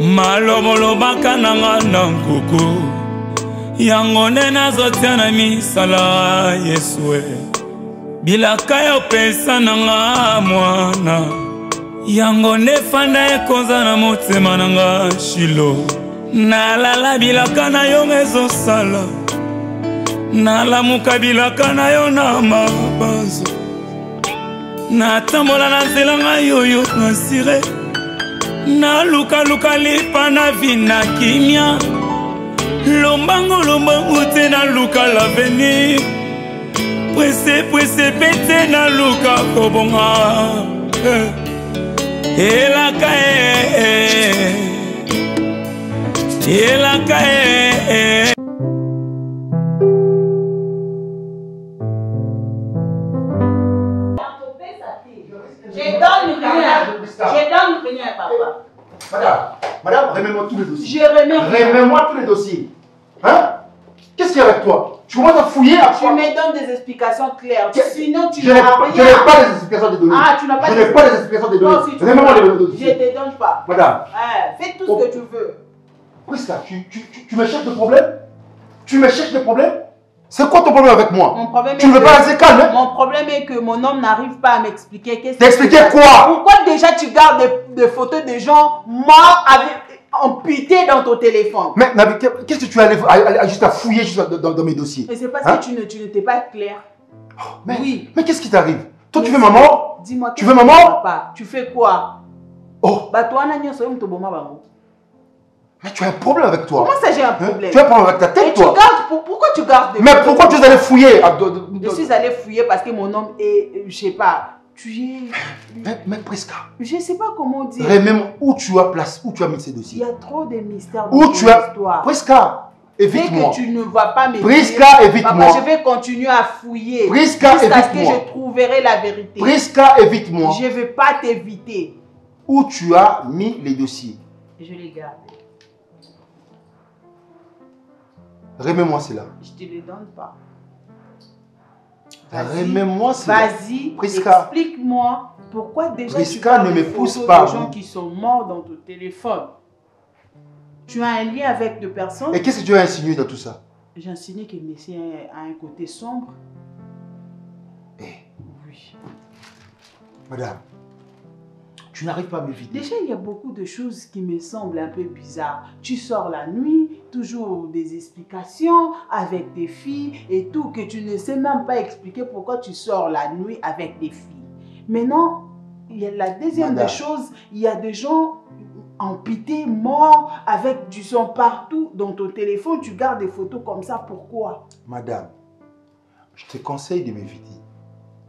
Malomolobaka nanga na nkuku yango nde nazotia na misala Yesue bilaka yo pesa nanga mwana yango nde fanda ekonza na motema nanga Shilo nalala bilaka na yo ezosala nalamuka bilaka na yo na mabanzo natambola na nzela nga yoyo nasire na luka lipa na vina kimia lombango te na luka l'avenir presse pete na luka kobonga elaka Je donne rien, papa. Madame, remets-moi tous les dossiers. Je remets rien. Remets-moi tous les dossiers. Hein? Qu'est-ce qu'il y a avec toi? Tu commences à fouiller à Tu me donnes des explications claires. Sinon, tu n'as rien. Je n'ai pas les explications des données. Ah, tu n'as pas Je n'ai pas les explications des données. Si remets-moi les dossiers. Je ne te donne pas. Madame. Fais tout ce que tu veux. Prisca, tu me cherches des problèmes? Tu me cherches des problèmes? C'est quoi ton problème avec moi? Mon problème tu ne veux pas rester calme, hein? Mon problème est que mon homme n'arrive pas à m'expliquer. T'expliquer quoi? Pourquoi déjà tu gardes des photos de gens morts amputés dans ton téléphone? Mais qu'est-ce que tu allais juste à fouiller juste dans mes dossiers? Et c'est parce que tu n'étais pas clair. Oh, mais oui. Mais qu'est-ce qui t'arrive? Toi, tu veux ma mort? Dis-moi, tu veux ma mort? Papa, tu fais quoi? Oh. Bah toi, mais tu as un problème avec toi. Comment ça j'ai un problème? Tu as un problème avec ta tête, et toi. Pourquoi tu gardes des Mais photos? pourquoi tu es allé fouiller? Je suis allé fouiller parce que mon homme est, je sais pas, tu es... Mais Prisca. Je sais pas comment dire. Même où tu as mis ces dossiers. Il y a trop de mystères dans ton histoire. Prisca, évite-moi. Dès que tu ne vas pas me Prisca, évite-moi. Je vais continuer à fouiller. Prisca, évite-moi. Jusqu'à ce que je trouverai la vérité. Prisca, évite-moi. Je ne vais pas t'éviter. Où tu as mis les dossiers? Je les garde. Remets-moi cela. Je ne te les donne pas. Remets-moi cela. Vas-y, explique-moi pourquoi déjà Prisca, tu parles ne de me pousse photos pas. de gens qui sont morts dans ton téléphone. Tu as un lien avec deux personnes. Et qu'est-ce que tu as insinué dans tout ça? J'ai insinué que Messie a un côté sombre. Eh. Oui. Madame, tu n'arrives pas à m'éviter. Déjà, il y a beaucoup de choses qui me semblent un peu bizarres. Tu sors la nuit, toujours des explications avec des filles et tout, que tu ne sais même pas expliquer pourquoi tu sors la nuit avec des filles. Maintenant, il y a la deuxième des choses, il y a des gens amputés, morts, avec du sang partout dans ton téléphone. Tu gardes des photos comme ça, pourquoi? Madame, je te conseille de m'éviter.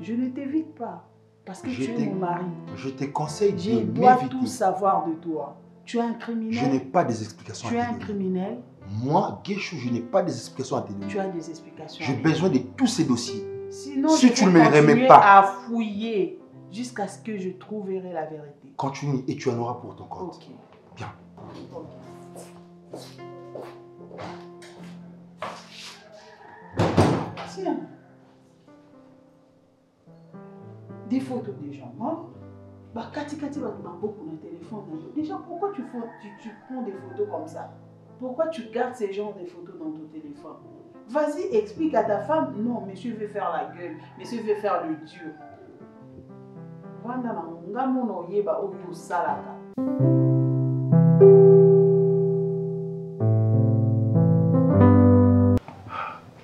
Je ne t'évite pas. Parce que tu es mon mari. Je te conseille de m'éviter. Je dois tout savoir de toi. Tu es un criminel. Je n'ai pas des explications à te donner. Tu es un criminel. Moi, Guéchou, je n'ai pas des explications à te donner. Tu as des explications. J'ai besoin de tous ces dossiers. Sinon, si tu ne me les remets pas, à fouiller jusqu'à ce que je trouverai la vérité. Continue et tu en auras pour ton compte. Ok. Bien. Tiens. Des photos des gens morts. Bah, Kati va te beaucoup dans le téléphone. Déjà, pourquoi tu prends des photos comme ça? Pourquoi tu gardes ces genres de photos dans ton téléphone? Vas-y, explique à ta femme. Non, monsieur veut faire la gueule. Monsieur veut faire le dur.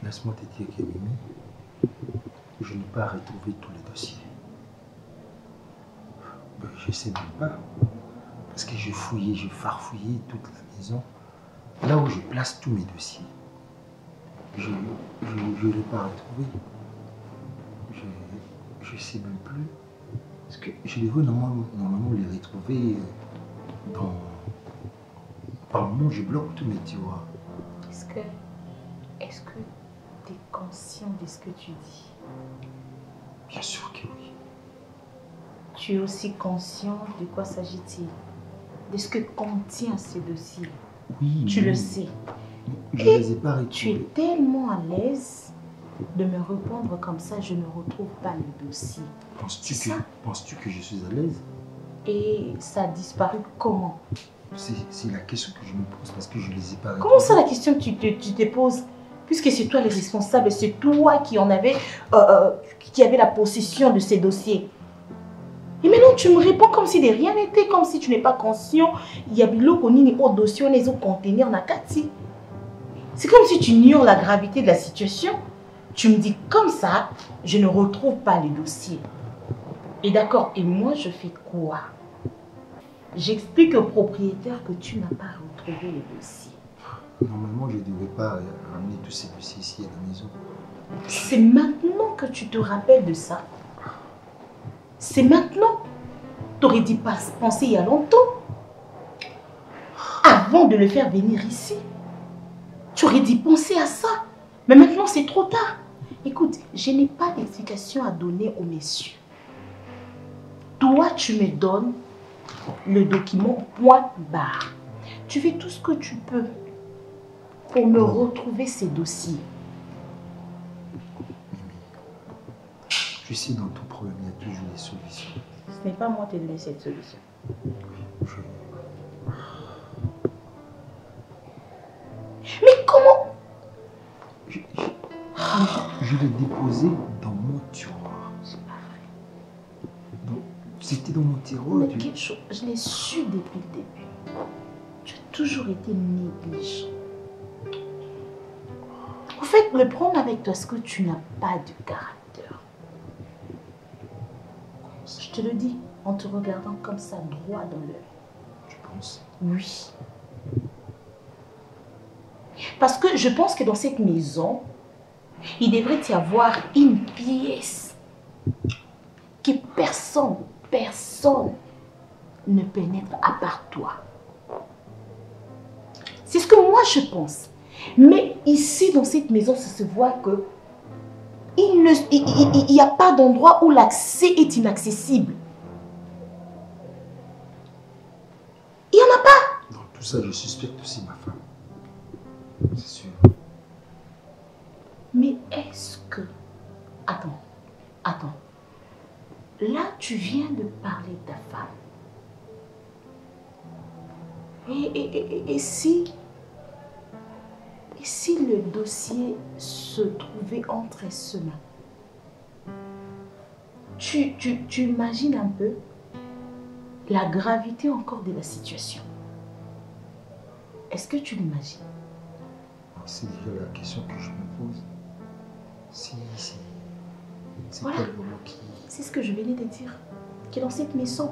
Laisse-moi te dire que Mimi, je n'ai pas retrouvé tous les dossiers. Je ne sais même pas. Parce que j'ai fouillé, j'ai farfouillé toute la maison. Là où je place tous mes dossiers. Je ne l'ai pas retrouvé. Je ne sais même plus. Parce que je devrais normalement les retrouver dans... Par moment, je bloque tous mes tiroirs. Est-ce que tu es conscient de ce que tu dis? Bien sûr que oui. Tu es aussi conscient de quoi s'agit-il? De ce que contient ce dossier? Oui. Tu le sais. Je ne les ai pas retrouvés. Tu es tellement à l'aise de me répondre comme ça, je ne retrouve pas le dossier. Penses-tu que je suis à l'aise? Et ça a disparu comment? C'est la question que je me pose parce que je les ai pas répondues. Comment ça la question que tu te poses? Puisque c'est toi le responsable, c'est toi qui en avait, qui avait la possession de ces dossiers. Et maintenant tu me réponds comme si de rien n'était, comme si tu n'es pas conscient. Il y a biloko nini au dossier, on les a contenir na kati. C'est comme si tu ignores la gravité de la situation. Tu me dis comme ça, je ne retrouve pas les dossiers. Et d'accord, et moi je fais quoi? J'explique au propriétaire que tu n'as pas retrouvé les dossiers. Normalement, je ne devais pas ramener tous ces dossiers ici à la maison. C'est maintenant que tu te rappelles de ça. C'est maintenant. Tu aurais dû penser il y a longtemps. Avant de le faire venir ici. Tu aurais dû penser à ça. Mais maintenant, c'est trop tard. Écoute, je n'ai pas d'explication à donner aux messieurs. Toi, tu me donnes le document point barre. Tu fais tout ce que tu peux pour me retrouver ces dossiers. Tu sais, dans tout problème, il y a toujours des solutions. Ce n'est pas moi qui te donne cette solution. Mais comment? Je l'ai déposé dans mon tiroir. C'est pas vrai. C'était dans mon tiroir. Mais quelque chose, je l'ai su depuis le début. Tu as toujours été négligent. En fait, le problème avec toi, c'est que tu n'as pas de caractère. Je te le dis, en te regardant comme ça, droit dans l'œil. Tu penses? Oui. Parce que je pense que dans cette maison, il devrait y avoir une pièce que personne ne pénètre à part toi. C'est ce que moi je pense. Mais ici, dans cette maison, ça se voit que il n'y a pas d'endroit où l'accès est inaccessible. Il n'y en a pas. Dans tout ça, je suspecte aussi ma femme. C'est sûr. Mais est-ce que... Attends. Là, tu viens de parler de ta femme. Et si le dossier se trouvait entre ses mains? Tu imagines un peu la gravité encore de la situation. Est-ce que tu l'imagines? C'est déjà la question que je me pose. C'est voilà. quel moment qui... C'est ce que je venais de dire. Que dans cette maison,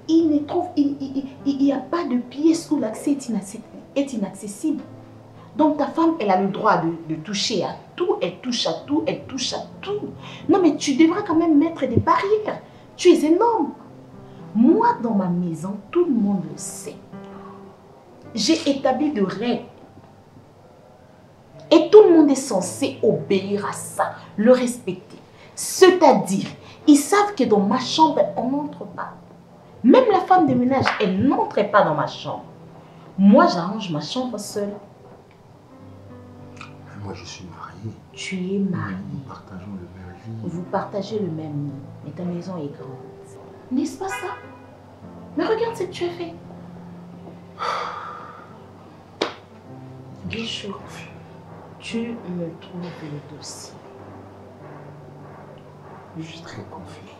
il n'y a pas de pièce où l'accès est inaccessible. Donc ta femme, elle a le droit de toucher à tout, elle touche à tout, elle touche à tout. Non mais tu devras quand même mettre des barrières. Tu es énorme. Moi, dans ma maison, tout le monde le sait. J'ai établi de règles. Et tout le monde est censé obéir à ça, le respecter. C'est-à-dire, ils savent que dans ma chambre, on n'entre pas. Même la femme de ménage, elle n'entre pas dans ma chambre. Moi, j'arrange ma chambre seule. Mais moi, je suis marié. Tu es marié. Nous partageons le même lit. Vous partagez le même lit, mais ta maison est grande. N'est-ce pas ça? Mais regarde ce que tu as fait. Bien sûr, tu me trouves le dossier. Je suis très confus.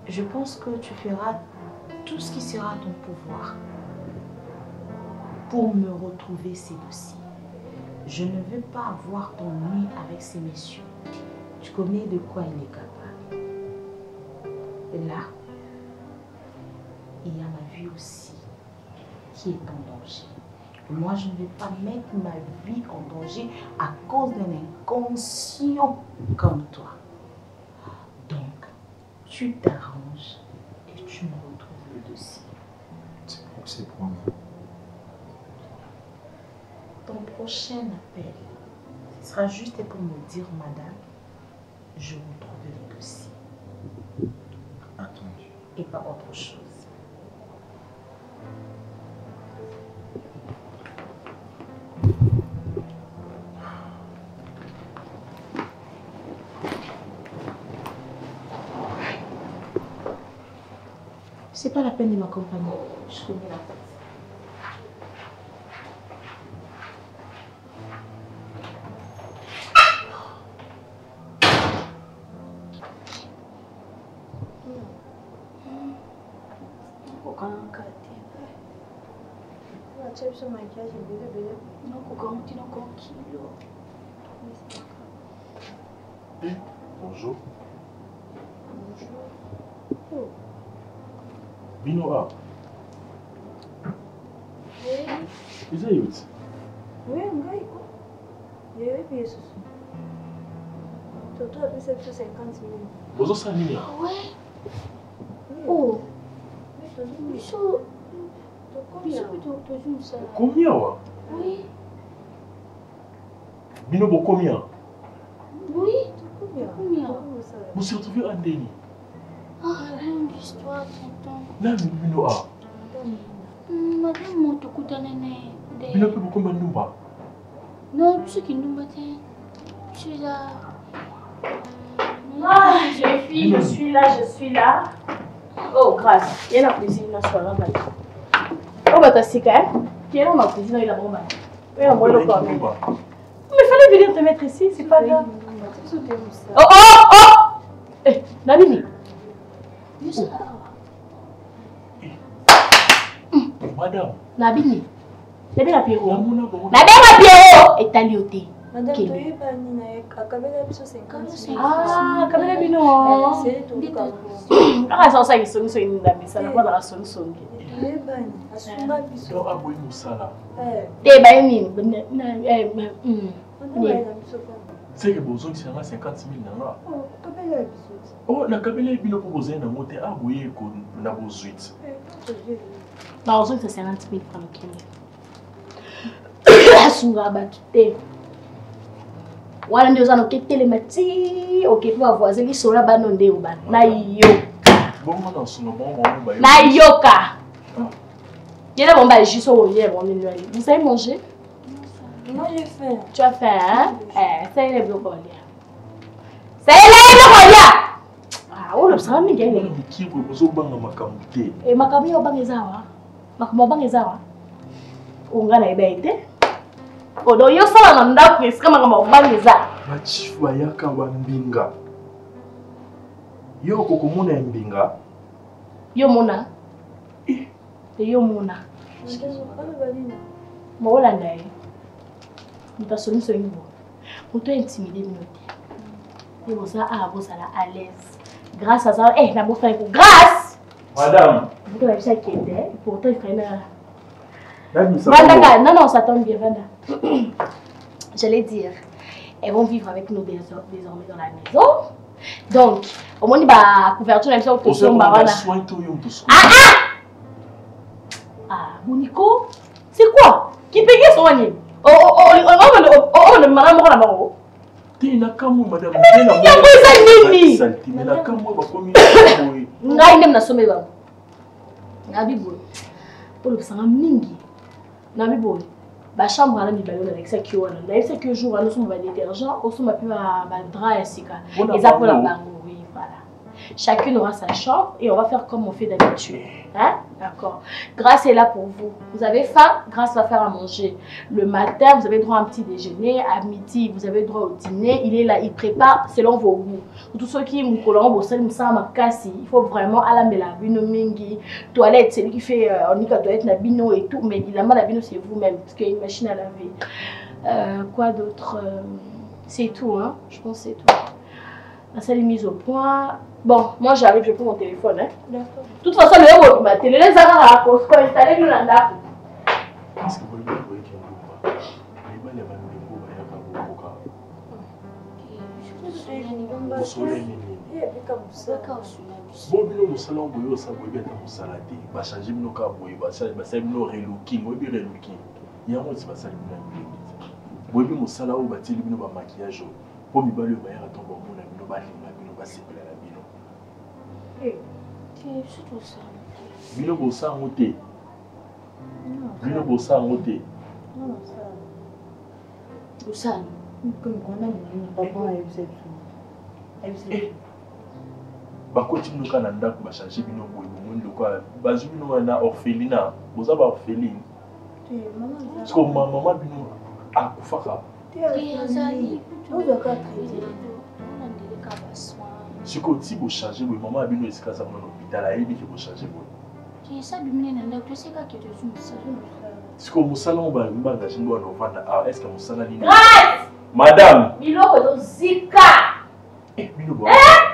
Je pense que tu feras tout ce qui sera à ton pouvoir pour me retrouver ces dossiers. Je ne veux pas avoir ton nuit avec ces messieurs. Tu connais de quoi il est capable. Et là, il y a ma vie aussi qui est en danger. Moi, je ne vais pas mettre ma vie en danger à cause d'un inconscient comme toi. Donc, tu t'arranges et tu me retrouves le dossier. C'est promis. Ton prochain appel, ce sera juste pour me dire, madame, je retrouve le dossier. Attendu. Et pas autre chose. C'est pas la peine de m'accompagner. Je connais la tête. Bonjour. Bonjour. Binora. Oui. Is it? Oui, ngai ko. Yewe pia susu. Toto a pesa 50 000. Bozo sa nini? Ouais. Oh. Biso. Combien wa? Oui. Bino bo combien? Oui. Combien? Vous se retrouvez à Ndeni? Ah, une histoire, tonton. Là, Bino a. Madame Motokutana ne. Bino pe beaucoup de numba. Non, tu sais qui nous battait. Je suis là. Ah, je suis là. Oh, grâce. Il y a la cuisine là sur la malle. Oh, bah, t'as si quand même. Il y a la cuisine, il y a la bombe. Oui, on va le faire. Mais il fallait venir te mettre ici, c'est pas grave. Oh, oh, oh! Eh, Nabini. Madame. Nabini. Nabini Pierrot. Nabini Pierrot. Et Talioté. Madame, tu es pas Nina, Akabela biso 50 000. Ah, Kabela Bino. C'est tout. Ah, ça, ça, ils sont une dame, ça n'a pas dans la sonne. Tu es pas Nina, Asunga biso. Donc, à Boy Moussala. T'es baïni. C'est que besoin de 50 000 nanga. Oh, Kabela biso. Oh, la Kabela Bino pour poser un monté à Boy qu'on a besoin. Bah, on sait que c'est 50 000 francs qui Asunga batute. Wala ndio zano ketele mati okepa voisin qui sera banonde uban na yo Bon maintenant sur le bon na yoka yena bon ba jiso o yé bon minuit vous avez mangé? Moi j'ai faim. Tu as faim hein? Ça y est le colia ah on le sait mais gagné qui vous besoin banga makamute et makambi yo bangezawa makamo bangezawa ongana ibaite odo yo sala na ndako esika makamo bangezawa bachifu ayaka bambinga yo kokomona mbinga yo mona yo mona mola ndaye mutasoni soyimbo muto intimider minote et vous ça a vous à l'aise grâce à ça na bo faire grâce madame vous avez ça qui est pourtant il fait na non ça tombe bien Vanda. J'allais dire elles vont vivre avec nous désormais dans la maison. Donc, au moins, bah, couverture, même ça, Ah, Monico, c'est quoi? Qui paye son année? Ba chambre à la mibalo avec ça qui wana na c'est que jour nous sommes ba détergent on sommes plus ba drap et sika les apôts la bango oui voilà chacune aura sa chambre et on va faire comme on fait d'habitude hein d'accord Grâce est là pour vous. Vous avez faim, Grâce va faire à manger le matin, vous avez droit à un petit déjeuner, à midi vous avez droit au dîner, il est là, il prépare selon vos goûts. Pour tous ceux qui me collent il faut vraiment à la bino mingi toilette, c'est lui qui fait on dit toilette na bino et tout, mais évidemment la bino c'est vous-même parce qu'il y a une machine à laver. Quoi d'autre? C'est tout hein, je pense c'est tout. La salle est mise au point. Bon, moi j'arrive, je prends mon téléphone. Hein. D'accord. De toute façon, le héros, ma télé, les arts à la pause, quand il installe le landa. Qu'est-ce que vous voulez qu'il y ait un Bino bossa ngote. Bino bossa ngote. Non, ça. Bossa. Comme on a papa et vous êtes. bakoti bino kana ndako ba changer bino boye mondo quoi bazu bino na orphelinat boza ba orpheline parce que maman bino akufaka siko ti bo changer boye maman bino esika za na hôpital ayebi ke bo changer boye siko musala mo ba mbanga jindo na ovanda ah est-ce que musala nini madame biloko do zika bino bo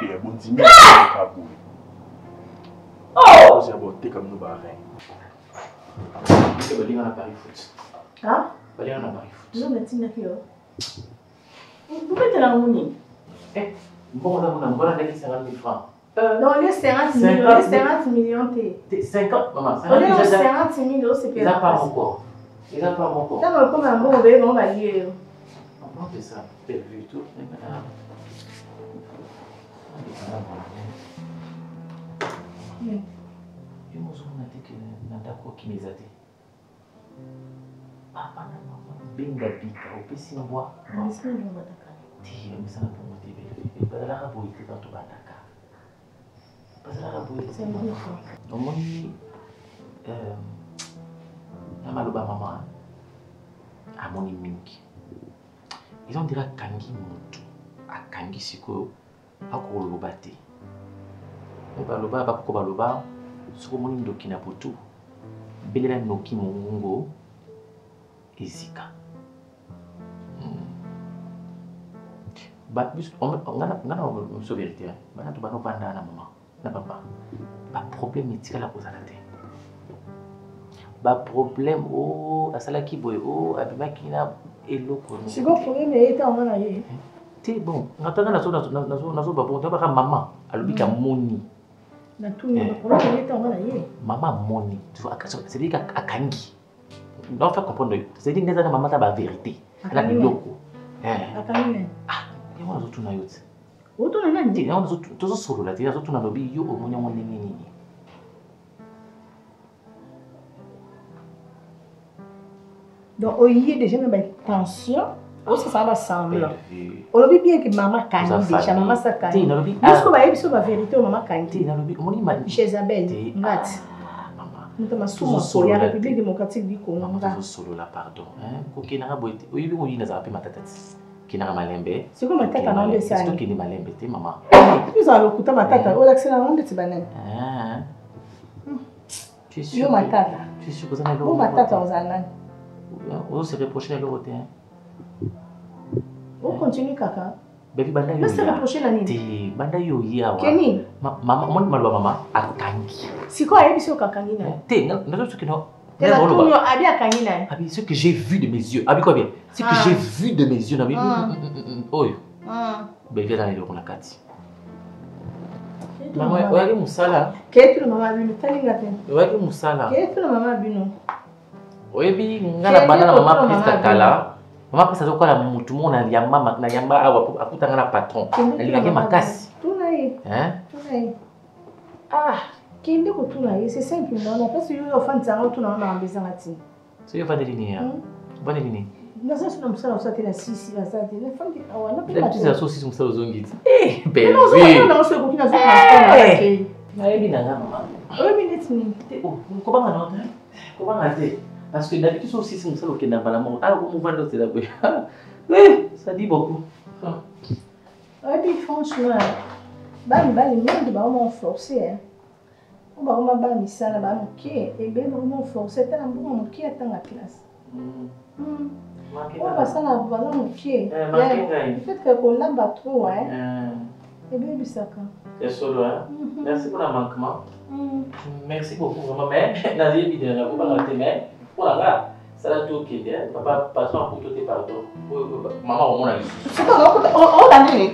bien bon dîner ka boye oh c'est bon te comme nous ba rien c'est ba linga na Paris foot ah ba linga na Paris foot je me tiens là vous mettez la monnaie bon on a bonne 50 000 francs non les 50 millions 50 maman 50 000 c'est pas pas encore ils ont pas encore non comme un bon bébé on va lier on fait ça t'as vu tout je me souviens que ndako kimezate papa na mama benga bika opesi ngwa ti misana pour monter belle bazala ka boite quand to bandaka bazala ka boite c'est bon omoni na maloba mama amoni mingi ils ont dit kangi mutu akangi siko akoloba te baloba bakoko baloba soko moni ndoki na poto belela noki mongo ezika ba bis on a so vérité bana to bano banda na maman na papa ba problème etikala kozala te ba problème o asalaki boye o abimaki na eloko siko problème était en mona ye te bon ngatanga nazo ba bon ba maman alobika moni na tout le problème était en mona ye maman moni tu vois c'est dit akangi non faire comprendre c'est dit neza maman ta ba vérité la biloko akangi on a tout na yote auto na nani on a tout solo la tira tout na lobi yo omonya ngone nini donc il y a déjà une tension aussi ça va sembler on lobi bien que maman kangi déjà maman ça kangi jusqu'au ba yebiso ba vérité maman kangi na lobi omoni ma chez Isabelle ngati maman solo ya République démocratique du Congo maman solo la pardon hein ko kena boite oyibi ko yina za pe matatati kina malembe c'est comme matata na onde c'est qui ni malembe te maman plus à l'okuta matata o l'accès na onde tibanane tu es sûr yo matata tu es sûr que ça na lo matata ozana on se reprocher le côté on continue kaka baby banda yo se reprocher la nini te banda yo ya wa keni mama mon malwa mama akangi siko ayebiso kakangi na te na to kino ce que j'ai vu de mes yeux. Abi quoi bien? Ce que j'ai vu de mes yeux. Oh. Ben viens dans les locaux la carte. Maman, ouais musala. Qu'est-ce que maman bino? Talinga ten. Ouais musala. Qu'est-ce que maman bino? Ouais bi ngana banana maman pista kala. Maman pista zo kwa mutu mona ya mama na yamba awa akutanga na patron. Alingaki makasi. Tunaye. Hein? Tunaye. Ah. Kende ko tuna c'est simple non parce que yo fan tsanga tuna na ambeza ngati so yo fande lini ya bane lini na sasa tunamsala usate na sisi la sate na fande awana pia tu za so sisi msala zongiti belle oui na so ko kina zo transport na yebi na ngama oui minute ni ko banga no ko banga te parce que d'habitude so sisi msala okenda bala mo ah ko muvando c'est la boy ça dit beaucoup puis franchement bali monde ba on forcer hein on va vraiment pas misala ba moké et ben vraiment forcer tellement bon moké atanga classe on va ça là voilà moké le fait que qu'on l'a pas trop hein et bien bisaka c'est solo hein merci pour la manquement merci beaucoup vraiment mais na vie bien là pas rater mais pour là ça là tout qui est papa patron pour tout pardon maman au monde c'est pas on va nini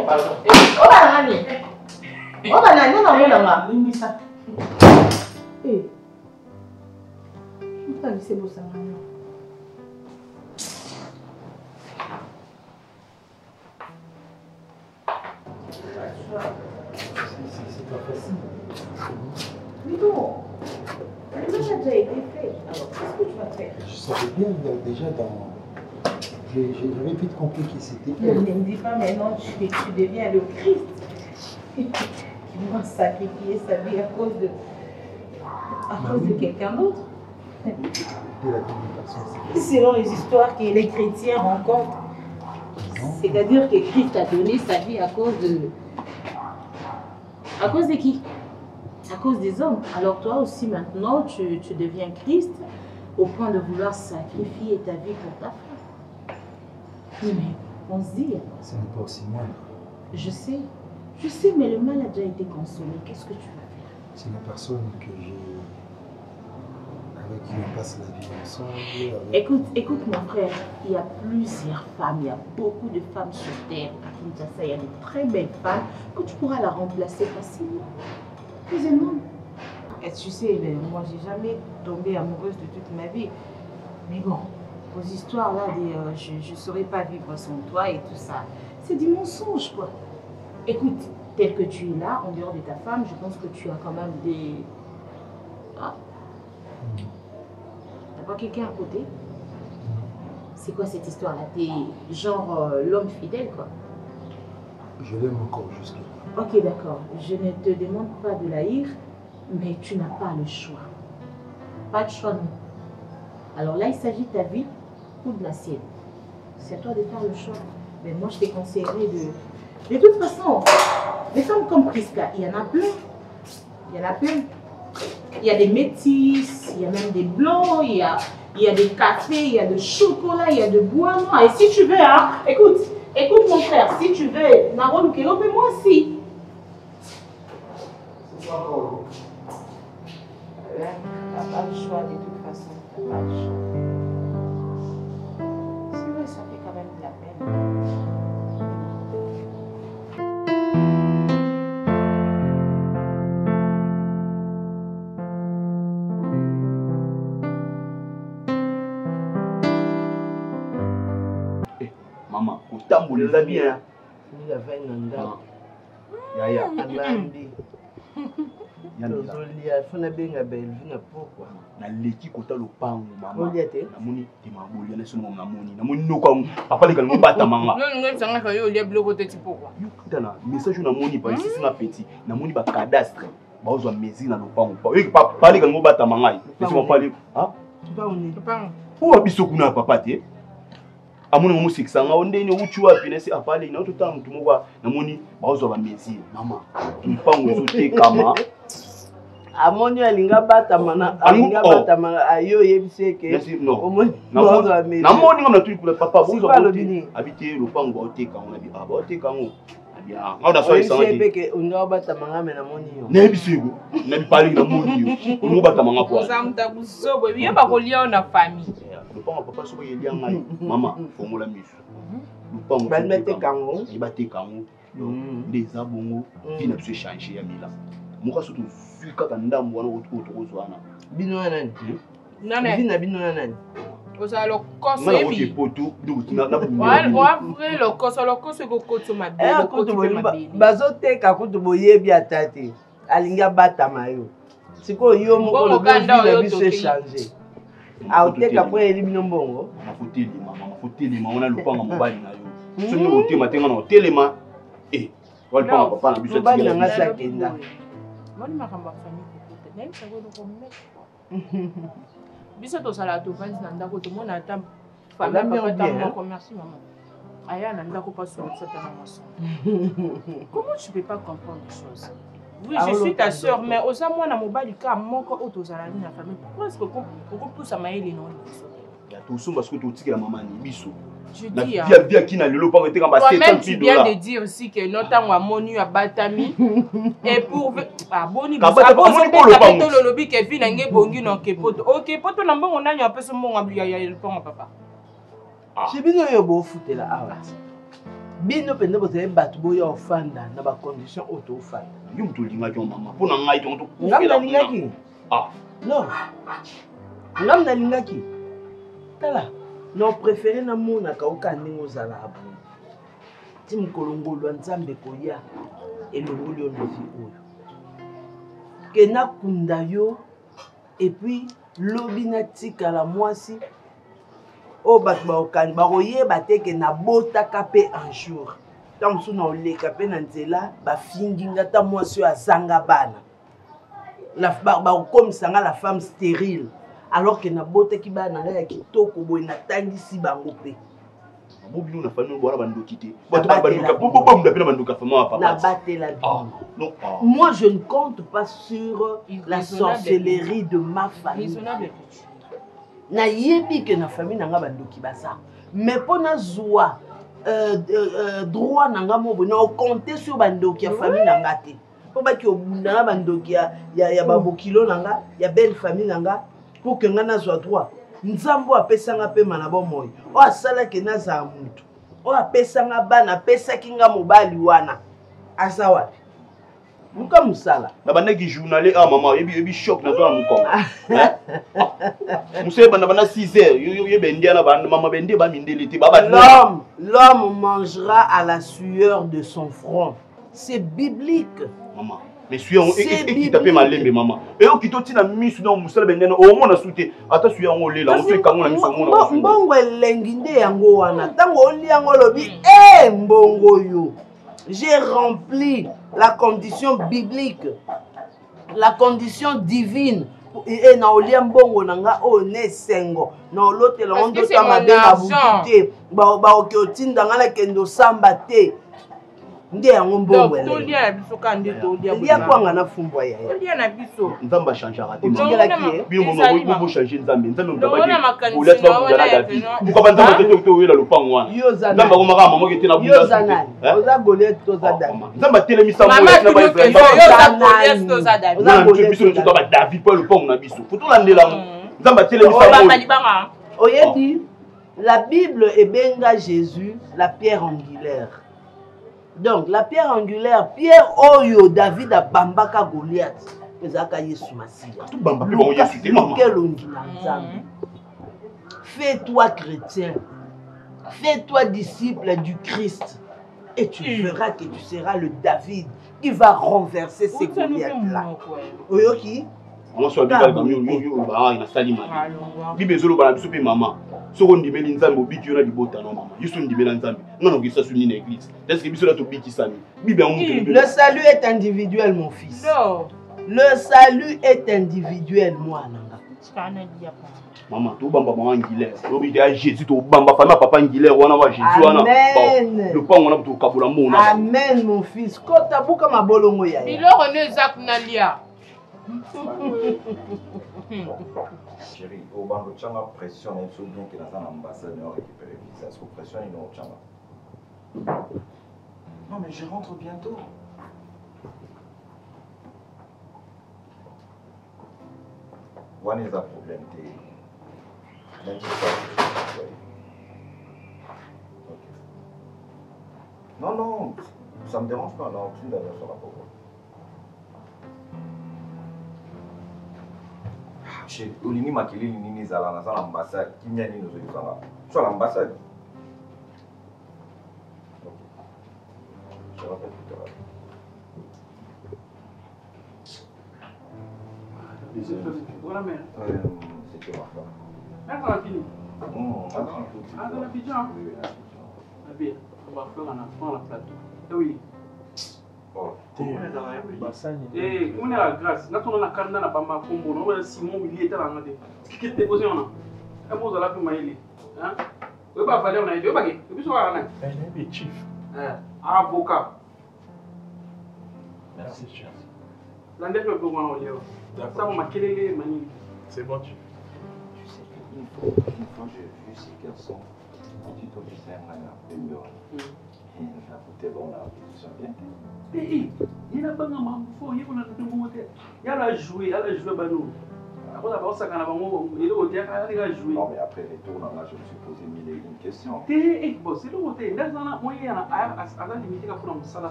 pardon on va nani on va nani on va nani nini ça eh on va laisser beau ça maintenant c'est pas facile. Mais non. Ça a déjà été fait. Alors, qu'est-ce que tu vas faire? Je savais bien déjà dans... J'avais vite compris qui c'était. Ne me dis pas maintenant tu deviens le Christ. Qui vouloir sacrifier sa vie à cause de quelqu'un d'autre. Selon les histoires que les chrétiens rencontrent, c'est-à-dire que Christ a donné sa vie à cause de... À cause de qui? À cause des hommes. Alors toi aussi maintenant, tu deviens Christ au point de vouloir sacrifier ta vie pour ta femme. Mais on se dit... Ce n'est pas aussi moindre. Je sais, mais le mal a déjà été consommé. Qu'est-ce que tu vas faire? C'est la personne avec qui on passe la vie ensemble. Écoute mon frère, il y a plusieurs femmes, il y a beaucoup de femmes sur terre. À Kinshasa, il y a de très belles femmes que tu pourras la remplacer facilement. Deuxièmement, tu sais, moi j'ai jamais tombé amoureuse de toute ma vie. Mais bon, aux histoires là, je ne saurais pas vivre sans toi et tout ça, c'est du mensonge quoi. Écoute, tel que tu es là, en dehors de ta femme, je pense que tu as quand même des... Ah. T'as pas quelqu'un à côté? C'est quoi cette histoire-là? T'es genre l'homme fidèle, quoi. Je l'aime encore jusque-là. Ok, d'accord. Je ne te demande pas de l'haïr, mais tu n'as pas le choix. Pas de choix, non. Alors là, il s'agit de ta vie ou de la sienne. C'est à toi de faire le choix. Mais moi, je te conseillerais de... De toute façon, des femmes comme Prisca, il y en a plein. Il y en a plein. Il y a des métis, il y a même des blancs, il y a des cafés, il y a de chocolat, il y a de bois noir. Et si tu veux, hein, écoute mon frère, si tu veux, Naro Lukelo, mais moi aussi. T'as pas le choix de toute façon. T'as pas le choix. C'est vrai, ça fait quand même de la peine. Maman, autant les habits, hein. Il a fait un andar. Yaya. Amandi. Tozolia, fona benga belvina pourquoi? Na leki kota lopango mama. Oliate. Namoni temabolia na sono namoni noko papa le kalmo bata manga. Non non sanga ka yo olia bloko te pourquoi? Yukutana message namoni pa ici na petit. Namoni ba cadastre. Ba ozwa mezi na lopango. Papa le kalmo bata manga. Laisse moi parler. Ah? Tu pas on est pas. Pour abiso kuna papa te. Amoni mo sikisanga ondeni uchi wapi na se apale na to tamu tumokwa namoni ba ozwa ba mezi mama. Mpango zote kama Amoni alinga batamana ayo yebiseke. Namoni ngam na tuli kula papa bozo habiter lopango oteka on abi aba oteka ngo abi ngauda so isanga ki peke unda batamanga me namoni yo na bisego na bipali na moni yo ngo batamanga kwa zamta busobo biye ba kolia na famille lopango papa so yelia ngai mama fongola miso lopango balmete kango ibate kango des abongo vina se changer ya mila muka surtout kaka ndambo wana otokozwana bino nani nani vina bino nani oza lokoso yebi poto na vrai lokoso kokoto mabe kokoto mabe bazoteka kutu boyebi atate alinga batama yo siko yo moko le biso changer aoteka po eli bino mbongo mafotelema wana lupanga mobali na yo soki otema tenga na otelema walipanga papa na biso mobali na ngasi akenda Moni makamba famille kokuta. Naye sago ko mettre. Biso to sala to vandi na ndako to mona ata famille papa ta moko merci maman. Aya na ndako pas sur cette maman. Comment tu peux pas comprendre les choses? Oui, je suis ta sœur mais osa mwana mobali ka moko auto sala na famille. Pourquoi est-ce que on pousse à maïli non? Ya to somba parce que to tikela maman ni biso. Je dis bien qui n'a le lot pas été en tu viens de dire aussi que notre temps a monu à Batami et pour aboni le lobby que vient nge bongi non kepoto OK poto na mbongo nani apesa mbongo ablia ya le pont papa c'est bino yo bo futela awa bino pende bote batu boya ofanda na ba condition auto ofanda yo mtu linga jo mama pona ngai to ngam lingaki non ngam lingaki tala non préféré na mona ka okandingo zala abu tim kolongolo nzambe koya elongoli on vie oyo ke na kunda yo et puis lobi na tika la mwasi o bat ba okani ba koyeba te ke na botaka pe un jour ntango mosusu na oleka mpe na nzela bafingi nga ata mwasi oyo azanga bana bakokomisa nga la femme stérile alors que nabotaki bana na ngai ya kitoko boye natangisi bango mpe bobino na famille bwana bandoki te bato na bandoka fama papa nabatela bino. Moi je ne compte pas sur la sorcellerie de ma famille. Nayebi ke na famille nanga bandoki baza mais mpo nazwa droit nanga mobo na okonte sur bandoki ya famille nanga te mpo baki obundanga bandoki ya babokilo nanga ya belle famille nanga pour que nga nazwa droit. Nzambo apesanga mpe mana bomoi oyo asalaki nazala mutu oyo apesanga bana apesaki nga mobali wana aza wapi luka mosala na bandaki journalé mama yebi choc na zona mokongo museye bana bana 6 heures yebe ndia na bana mama bende ba mindeli te baba l'homme mangera à la sueur de son front. C'est biblique maman. Mais sueur et taper malembe maman et o kitoti na misu na musala bendena o mona sute ata sueur ngo lela o feka ngo na misu mona mbongo elengi nde yango wana tango oli yango lobi mbongo yo j'ai rempli la condition biblique la condition divine et na olia mbongo nanga o ne sengo na olotela ondo tamabe na bukite ba okotinda ngala kendo samba te nde yango mbongo ele tolia na biso ka nde tolia lia kwanga na fumbwa ya tolia na biso nzamba changer raté bino bo changer nzambe nzambe ndabaki olia pourquoi nzamba te to wela lopango wana nzamba ko maka mama ke tena bunda oza golet to za David nzamba telemisa mo na ba Ibrahim oza golet biso to ba David po lopango na biso faut landela nzamba telemisa mo oyebi la Bible ebenga Jésus la pierre angulaire. Donc la pierre angulaire, pierre oyo David a bambaka Goliath, ezaka Yesu Masia. Tout bamba pe bon Yesu te maman. Fais-toi chrétien. Fais-toi disciple du Christ et tu verras que tu seras le David qui va renverser ces Goliaths là. Oyoki moi so bibal comme yo ba ina salima. Bibe zolo bana biso pe maman. Soko ndimeli nzambe obiki yona libota non maman. Yesu ndimela nzambe. Non non ça suni na église. Est-ce que biso la to biki sami. Bibe le salut est individuel mon fils. Non. Le salut est individuel moi nanga. Maman to bamba maman ngilère. Obi de Jésus to bamba fama papa ngilère wana wa Jésus wana. Le pan wana to kabula mona. Amen mon fils. Kota buka mabolongo ya. Biloko ne zakunalia. Chérie, au banco tu as pression et tout bien que dans l'ambassade on récupère visa. Est-ce que pression il nous tient? Non mais je rentre bientôt. What is the problem? Non, non, ça me dérange pas, non, aucune d'ailleurs sur la pauvre. Chez Olini Makili, Nini Zalana, dans l'ambassade, qui n'y a ni nous sur l'ambassade. Je rappelle tout à l'heure. C'était ma femme. Attends, la fille. Attends, la fille, Jean. La fille, on va faire un enfant à la plateau. Oui. Eh, on est à la grâce. Là, on a un candidat à Bamba Combo. On a Simon Willier est à la main. Qui est déposé en a. Un mot de la plus maïli. Hein? Oui, pas falloir on a deux baguettes. Et puis, on a un chief. Avocat. Merci, chef. L'année peut vous en aller. Ça, on m'a quel mani. C'est bon, chef. Une fois, j'ai vu ces garçons. Tu t'en dis, c'est un peu la beauté, bon, là, ils sont bien. Il n'y a pas de maman, il faut y a la jouer, il y a la jouer, banou. Après, d'abord, ça, quand il est au théâtre, il a joué. Non, mais après les tours, là, je me suis posé mille et une questions. Bon, c'est le côté. Là, moi, il y a la limite pour nous, ça, on a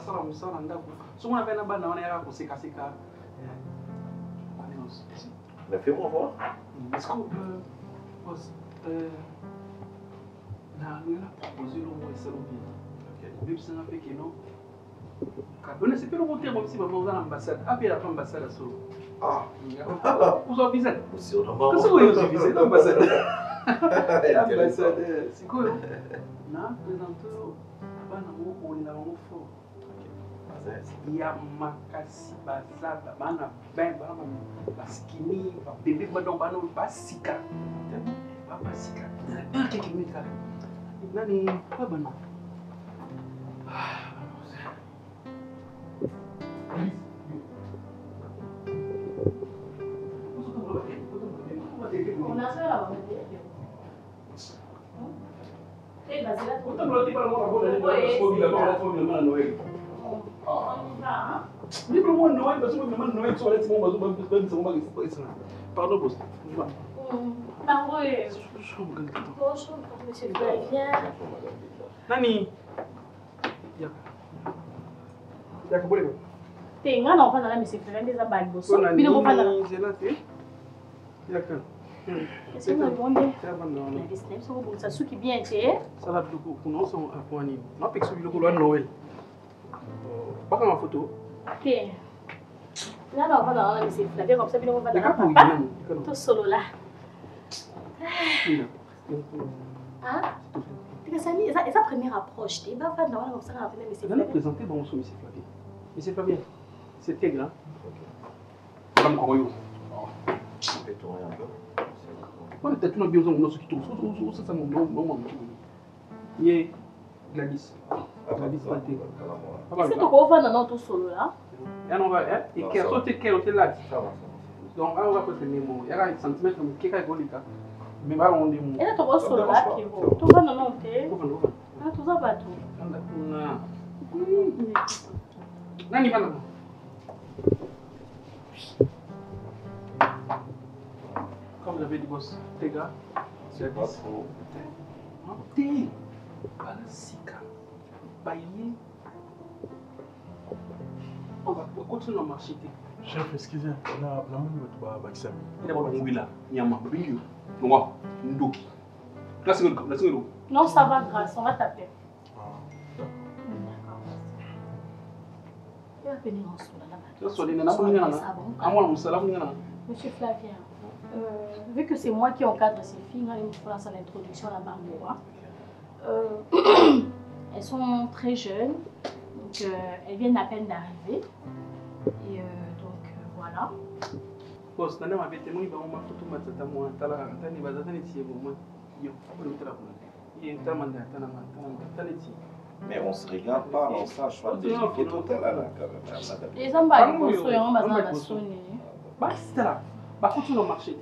si on avait un ban, on a un séca. Mais fais-moi voir. Est-ce qu'on peut. Là, nous avons proposé le mot et ça nous vient. Même si on a fait que non. On c'est pas le monter même si maman va à l'ambassade. Appelez la ambassade à solo. Ah. Vous en visez. Qu'est-ce que vous avez visé l'ambassade? L'ambassade, c'est quoi? Non, présente. bana moko na bango fort. Ya makasi bazala bana ben bana baskini ba bébé badon bana basika. Ba basika. Na quelques minutes là. Nani quoi bana? On a fait la pardon, boss. Bonjour, monsieur Flavien. Nani? T'es un enfant dans la monsieur Flavien des abacs. C'est un bon dé. Les snaps sont bons. Ça souki bien, tu sais. Ça va beaucoup. Nous sommes à point. Ma pexo le couloir Noël. Pas comme ma photo. Ok. Là, on va dans la monsieur Flavien comme ça, puis on va dans papa. Tout solo là. Hein? C'est sa première approche. Tu vas faire dans la comme ça, on va monsieur Flavien. Je vais présenter bon monsieur Flavien. Monsieur Flavien, c'est tigre, hein? Madame Koroyo. Je vais tourner un peu. On est tout bien dans ce qui tourne. Ça, c'est mon nom. Il y a Gladys. Gladys Paté. Est-ce que tu peux faire dans tout solo là? Et on va, et qui a sauté quel hôtel là? Donc, on va côté Nemo. Il y a un centimètre comme qui est golika. Mais va on dit. Et là, tu vas solo là, qui va. Tu vas dans l'hôtel. Ah, tu vas battre. Nani va là? Comme j'avais dit, boss, tes gars, c'est pas trop. T'es Balasika, Baye. On va continuer à marcher. Chef, excusez, la moule va Baxami. Il y a un mobile là, Nyama, Bingo, Noa, Ndoki. Là, c'est le Non, ça va, grâce, on va taper. Il va venir en solo là-bas. Monsieur Flavien. Vu que c'est moi qui encadre ces filles, il me faut lancer l'introduction à la Barboura. Elles sont très jeunes, donc elles viennent à peine d'arriver. Et donc voilà. Boss, nana m'avait témoigné dans ma photo, ma tata, moi, tala, tani, bazatani, si vous yo, mais on se regarde pas dans ça, je crois que c'est total là quand même. Les hommes, ils construisent un bazar à la sonne. Bah, c'est là. Bah, continue à marcher.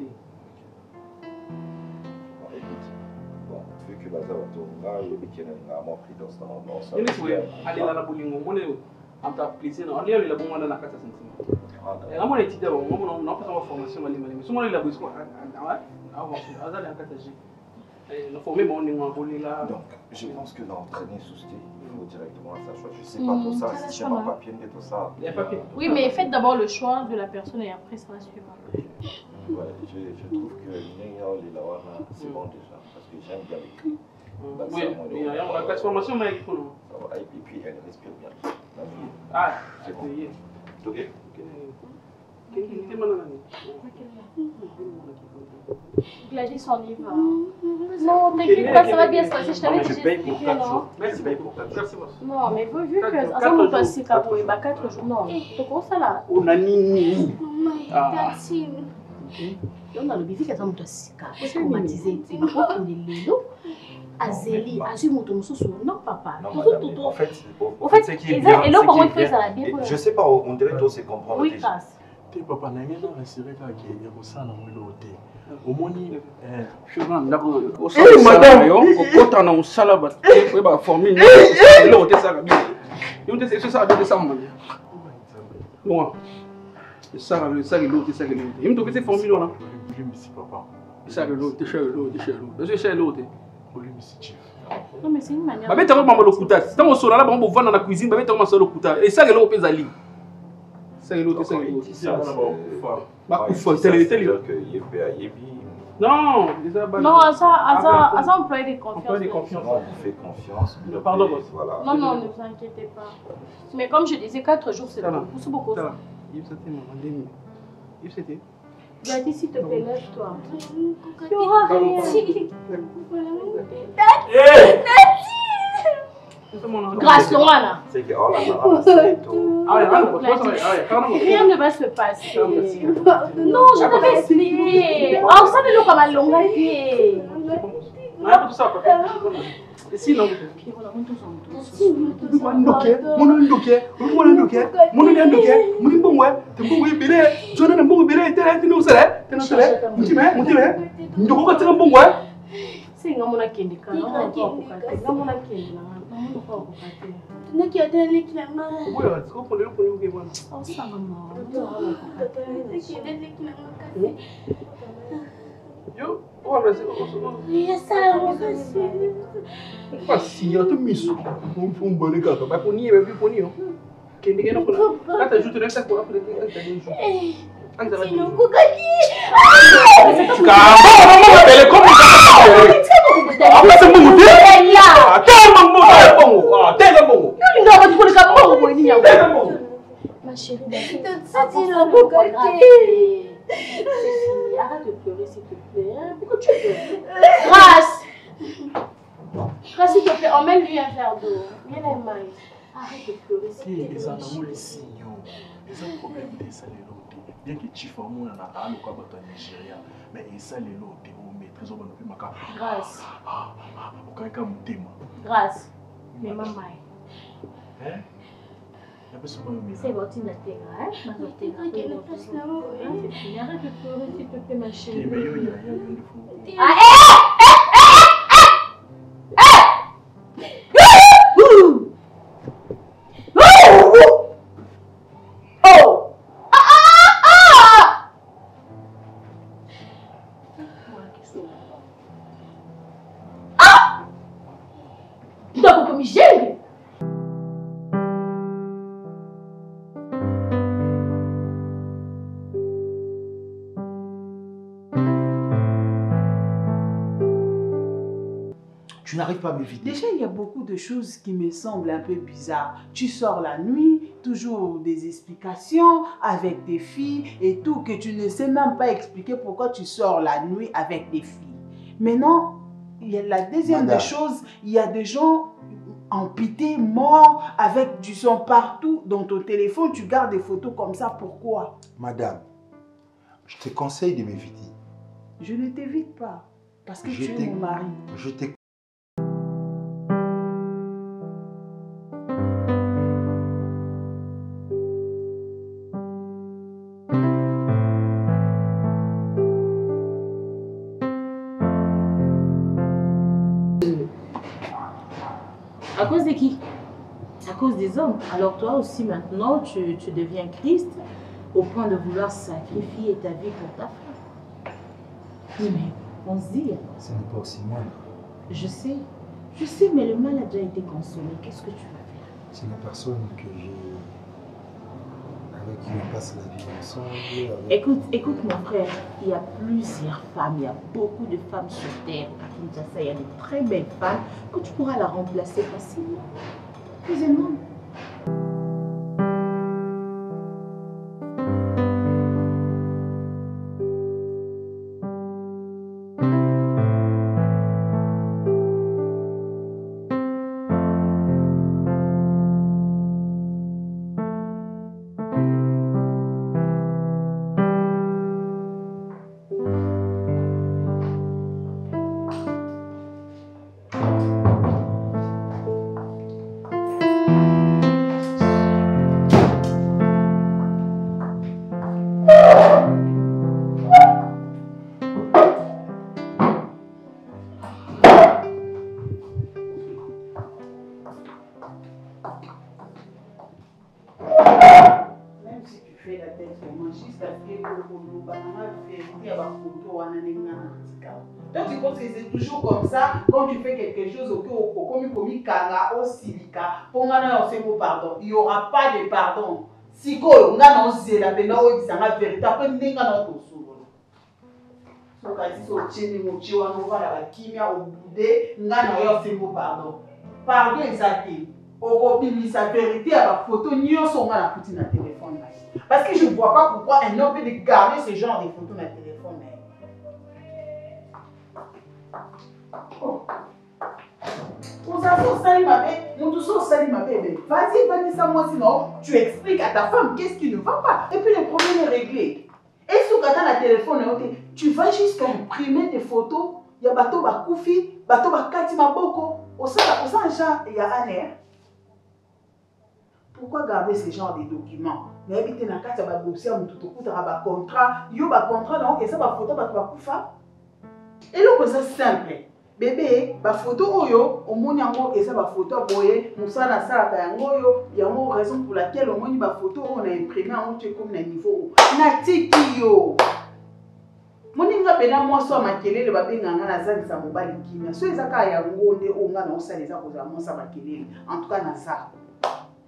Bon, vu que Bazar va tourner, il y a un pris dans ça. Allez là, la bouline, on est en ta plaisir. On est là, bon, on a la carte à sentiments. Et là, on est étudiant, on a fait une formation, mais si on est là, on a donc, je pense que d'entraîner sous style, il faut directement ça. Je sais pas tout ça, si c'est un papier, tout ça. Oui, mais faites d'abord le choix de la personne et après ça va suivre. Ouais, je trouve que c'est bon déjà, parce que j'aime bien l'écrit. Oui, il y a la transformation, mais il faut. Et puis elle respire bien. Ah, c'est bon. Ok. Gladys, on y va. Non, t'inquiète pas, ça va bien se passer. Je t'avais dit que j'expliquais, non? Merci, paye pour 4 jours. Non, mais vu que ça me passe 4 jours, non. Tu comprends ça là? On a nini. On a le bébé qui a traumatisé. On est Lélo. Azeli, non papa. En fait, c'est qui est bien. Et là, comment il fait ça bien? Je sais pas, on dirait que c'est comprendre. Oui, passe. Papa, n'a rien à rassurer quand il y a ça dans le hôtel. Au moins, je vais d'abord au salaire, au quota dans le salaire, il va former une autre salaire. Il va essayer ça de ça. Non, ça le salaire l'autre salaire. Il me doit essayer former là. Je me suis papa. Ça l'autre, c'est l'autre. Non, mais c'est une manière. Bah, tu as le couteau. Si tu as le là, on va voir dans la cuisine, tu as le couteau. Et ça, c'est l'autre pézali. C'est l'autre, c'est l'autre. Non, ça emploie des confiances. On fait confiance. Pardon, voilà. Non, ne vous inquiétez pas. Mais comme je disais, 4 jours, c'est beaucoup. Yves, c'était. Gladys, s'il te plaît, lève-toi. Tu auras rien. Grâce Loana. C'est que oh là là, c'est tout. Rien ne va se passer. Non, je t'avais expliqué. Oh, ça ne nous pas mal long. Sinon, yo, olha, assim, eu tô misto. Um bolo que eu vai punir, vai punir. Quem ninguém não pode. Até ajuda nessa coisa, porque tem que ajuda. Ainda vai. Não, calma, ele como tá? Você muda? Até mambo, até mambo. Não, vou te colocar mambo, boninha. Ma chérie, arrête de pleurer s'il te plaît. Pourquoi tu pleures? Grâce! Grâce, s'il te plaît, emmène-lui un verre d'eau. Viens la main. Arrête de pleurer s'il te plaît. Les animaux, les signaux. Les autres problèmes des salés l'autre. Bien que tu fasses mon anara, le quoi au Nigeria, mais les salés l'autre, on maîtrise, on va nous faire ma carte. Grâce. Au cas où on t'aime. Grâce. Mais maman. Hein? C'est bon, tu n'as pas hein? Arrête de pleurer, s'il te plaît, ma chérie. Tu n'arrives pas à me vider. Déjà, il y a beaucoup de choses qui me semblent un peu bizarres. Tu sors la nuit, toujours des explications avec des filles et tout, que tu ne sais même pas expliquer pourquoi tu sors la nuit avec des filles. Maintenant, il y a la deuxième des choses, il y a des gens amputés, morts, avec du sang partout. Dans ton téléphone, tu gardes des photos comme ça. Pourquoi? Madame, je te conseille de m'éviter. Je ne t'évite pas, parce que tu es mon mari. Je t'ai À cause de qui? À cause des hommes. Alors toi aussi maintenant, tu deviens Christ au point de vouloir sacrifier ta vie pour ta femme. Mais on se dit... Ce n'est pas aussi moindre. Je sais, mais le mal a déjà été consommé. Qu'est-ce que tu vas faire? C'est la personne avec qui on passe la vie ensemble. Écoute mon frère, il y a plusieurs femmes, il y a beaucoup de femmes sur terre. À Kinshasa, il y a de très belles femmes que tu pourras la remplacer facilement. Deuxièmement. Toi, tu penses que c'est toujours comme ça, quand tu fais quelque chose, comme kanga, au silica, pour pardon. Il n'y aura pas de pardon. Si on a annoncé la peine, on a la vérité, après, on a notre sourd. So, quand ils sont chez nous, on va la kimia au boudé, on a pardon. Pardon, exactement. Au public, sa vérité, à la photo, nous sommes à la photo dans le téléphone. Parce que je ne vois pas pourquoi un homme peut garder ce genre de photos dans le téléphone. Oh. Nous avons ça, il m'avait, nous tous Salut ma bébé, vas-y ça moi sinon tu expliques à ta femme qu'est-ce qui ne va pas. Et puis le problème est réglé. Et si tu as le téléphone, tu vas jusqu'à imprimer tes photos. Il y a bateau bakoufi, bateau bakati maboko. Au sein genre, il y a un air. Pourquoi garder ce genre de documents? Mais éviter na kati ba dossier mutu to kuta ba contrat, yo ba contrat donc et ça ba photo ba kufa. Et là c'est simple. Bébé, ba photo oyo, au moni yango et ça ba photo boye, musala sala ka yango yo, yango raison pour laquelle au moni ba photo on a imprimé en tu comme na niveau. Na tiki yo. Moni nga pena moi so makelele ba benga nga na zali sa mobali kimia. So ezaka yango nde o nga na osaleza ko za mo sa makelele. En tout cas na ça.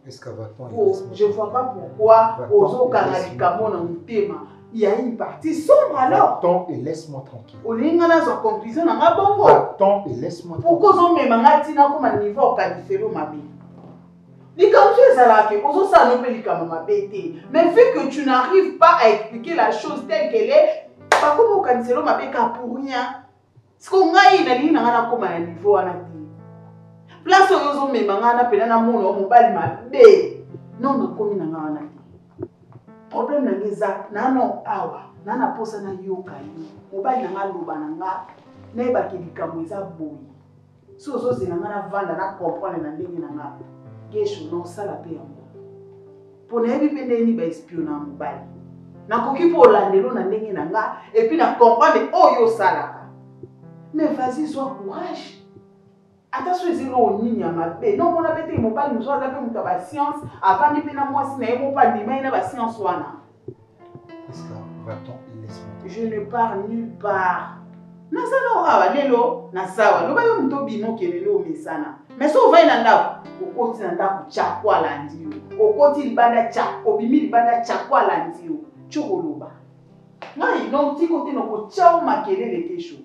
Est-ce que va-t-on je ne vois pas pourquoi aux il y a une partie sombre alors. Va-t'en et laisse-moi tranquille. Va-t'en et laisse-moi tranquille. Pourquoi on met un niveau au califéro ma vie? Mais vu que tu n'arrives pas à expliquer la chose telle qu'elle est, pas comme au califéro ma vie pour rien. Ce qu'on a eu dans le niveau place oyo me mangana pena na mono mobali mabe non na komi na ngana problème na ngeza nano awa nana posa na yoka yi mobali na ngaloba na nga na ba kilikambo eza boyi so zo zina ngana vanda na comprendre na ndenge na nga kesho no sala pe yango pona ebi pende ni ba espiona mobali na koki po landelo na ndenge na nga et puis na comprendre oyo salaka mais vas-y sois courage. Attention, c'est l'onion à ma paix. Non, on a pété mon pas nous avons fait une science avant de péter moi si n'ayons pas de main la science wana. Est-ce que va-t-on laisse-moi? Je ne pars nulle part. Na ça non ah lelo na sawa. Lo ba yo mto bimo kelelo mesana. Mais so va ina ndako. Okoti na ndako chakwa landio. Okoti libanda chakwa, obimi libanda chakwa landio. Chokoloba. Ngai non ti côté no ko chao makelele kesho.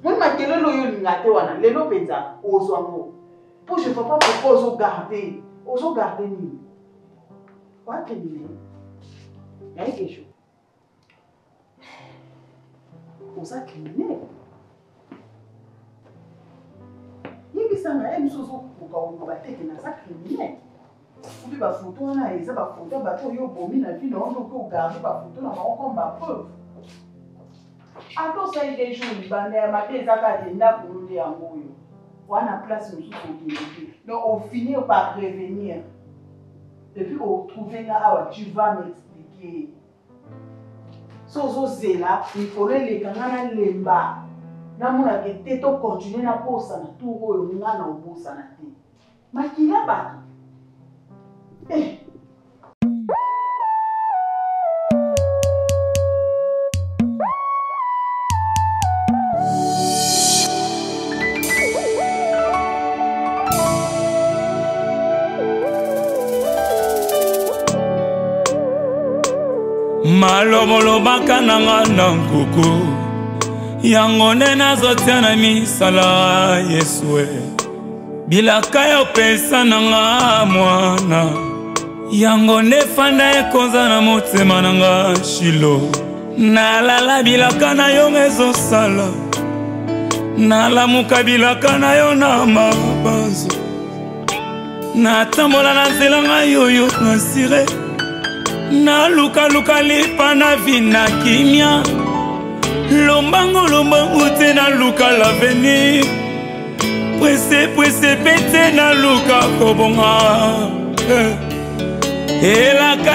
Moi, ma kelelo yo ngate wana lelo penza ozwango. Pour je ne vois pas pourquoi ozo garder ni. Quoi que ni. Y'a quelque chose. Oza criminel. Yebi sanga em soso ko ko ba teke na sa criminel. Obi ba photo na eza ba photo ba to yo bomi na vie no ko garder ba photo na ba comme ba preuve. Attends, ça y est, des jours, il va y avoir des accords pour nous dire en moyo. On a place où donc, on finit par revenir. Et puis, on trouve là, tu vas m'expliquer. Sozo Zela, il faudrait les canaux lemba. Namuna que teto continuer na posa na tour au ngana au bosa na te. Makila ba. Eh. Malobolo bakananga na nkuku yango nde nazotia na misala Yesue bilaka yo pesa nanga mwana yango nde fanda ekonza na motema nanga Shilo nalala bilaka na yo ezosala nalamuka bilaka na yo na mabanzo natambola na nzela ngai yoyo nasire na luka lipa na vina kimia lombango te na luka l'avenir presse pete na luka kobonga elaka